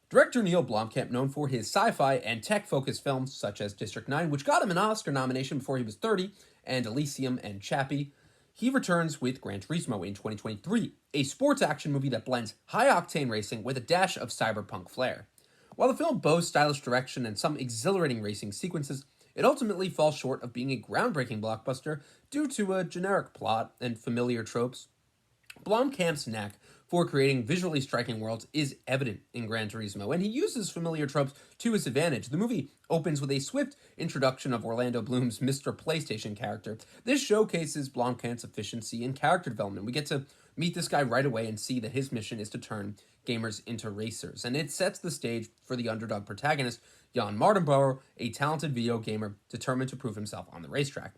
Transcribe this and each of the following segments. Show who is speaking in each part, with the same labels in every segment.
Speaker 1: Director Neil Blomkamp, known for his sci-fi and tech-focused films such as District 9, which got him an Oscar nomination before he was 30, and Elysium and Chappie, he returns with Gran Turismo in 2023, a sports action movie that blends high-octane racing with a dash of cyberpunk flair. While the film boasts stylish direction and some exhilarating racing sequences, it ultimately falls short of being a groundbreaking blockbuster due to a generic plot and familiar tropes. Blomkamp's knack for creating visually striking worlds is evident in Gran Turismo, and he uses familiar tropes to his advantage. The movie opens with a swift introduction of Orlando Bloom's Mr. PlayStation character. This showcases Blomkamp's efficiency in character development. We get to meet this guy right away and see that his mission is to turn gamers into racers, and it sets the stage for the underdog protagonist, Jan Mardenbauer, a talented video gamer determined to prove himself on the racetrack.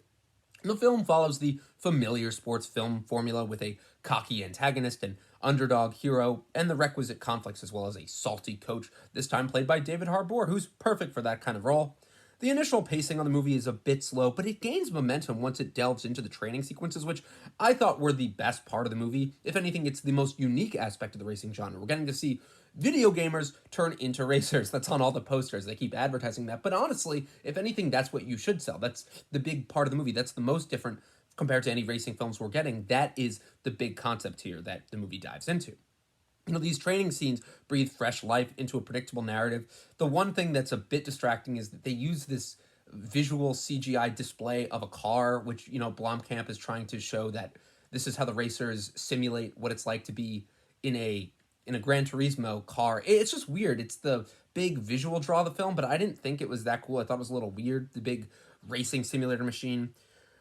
Speaker 1: The film follows the familiar sports film formula with a cocky antagonist, an underdog hero, and the requisite conflicts, as well as a salty coach, this time played by David Harbour, who's perfect for that kind of role. The initial pacing on the movie is a bit slow, but it gains momentum once it delves into the training sequences, which I thought were the best part of the movie. If anything, it's the most unique aspect of the racing genre. We're getting to see video gamers turn into racers. That's on all the posters. They keep advertising that. But honestly, if anything, that's what you should sell. That's the big part of the movie. That's the most different compared to any racing films we're getting. That is the big concept here that the movie dives into. These training scenes breathe fresh life into a predictable narrative. The one thing that's a bit distracting is that they use this visual CGI display of a car, which, Blomkamp is trying to show that this is how the racers simulate what it's like to be in a Gran Turismo car. It's just weird. It's the big visual draw of the film, but I didn't think it was that cool. I thought it was a little weird, the big racing simulator machine.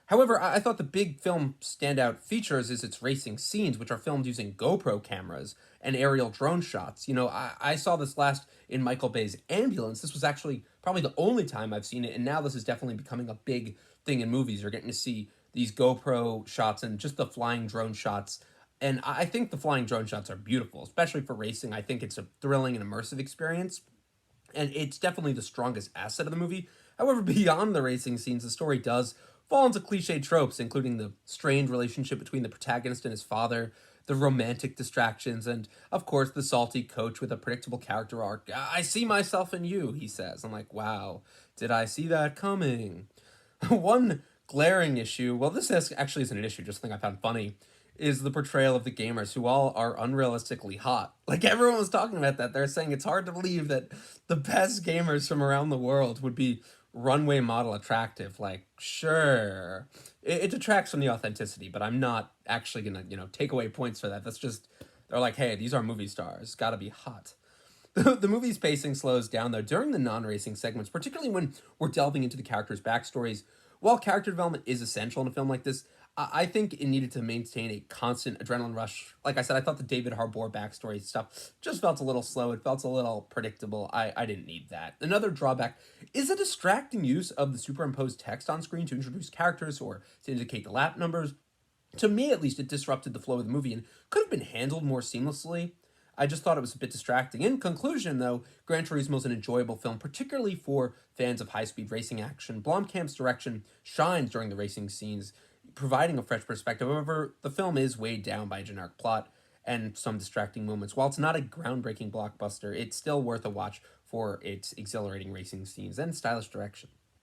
Speaker 1: However, I thought the big film standout features is its racing scenes, which are filmed using GoPro cameras and aerial drone shots. I saw this last in Michael Bay's Ambulance. This was actually probably the only time I've seen it, and now this is definitely becoming a big thing in movies. You're getting to see these GoPro shots and just the flying drone shots. And I think the flying drone shots are beautiful, especially for racing. I think it's a thrilling and immersive experience, and it's definitely the strongest asset of the movie. However, beyond the racing scenes, the story does fall into cliche tropes, including the strained relationship between the protagonist and his father, the romantic distractions, and, of course, the salty coach with a predictable character arc. I see myself in you, he says. I'm like, wow, did I see that coming? One glaring issue, well, this actually isn't an issue, just something I found funny, is the portrayal of the gamers, who all are unrealistically hot. Like, everyone was talking about that. They're saying it's hard to believe that the best gamers from around the world would be runway model attractive. Like, sure, it detracts from the authenticity, but I'm not actually gonna take away points for that. That's just, they're like, hey, these are movie stars, gotta be hot. The movie's pacing slows down, though, during the non-racing segments, particularly when we're delving into the characters' backstories. While character development is essential in a film like this, I think it needed to maintain a constant adrenaline rush. Like I said, I thought the David Harbour backstory stuff just felt a little slow. It felt a little predictable. I didn't need that. Another drawback is a distracting use of the superimposed text on screen to introduce characters or to indicate the lap numbers. To me, at least, it disrupted the flow of the movie and could have been handled more seamlessly. I just thought it was a bit distracting. In conclusion, though, Gran Turismo is an enjoyable film, particularly for fans of high-speed racing action. Blomkamp's direction shines during the racing scenes, providing a fresh perspective. However, the film is weighed down by a generic plot and some distracting moments. While it's not a groundbreaking blockbuster, it's still worth a watch for its exhilarating racing scenes and stylish direction.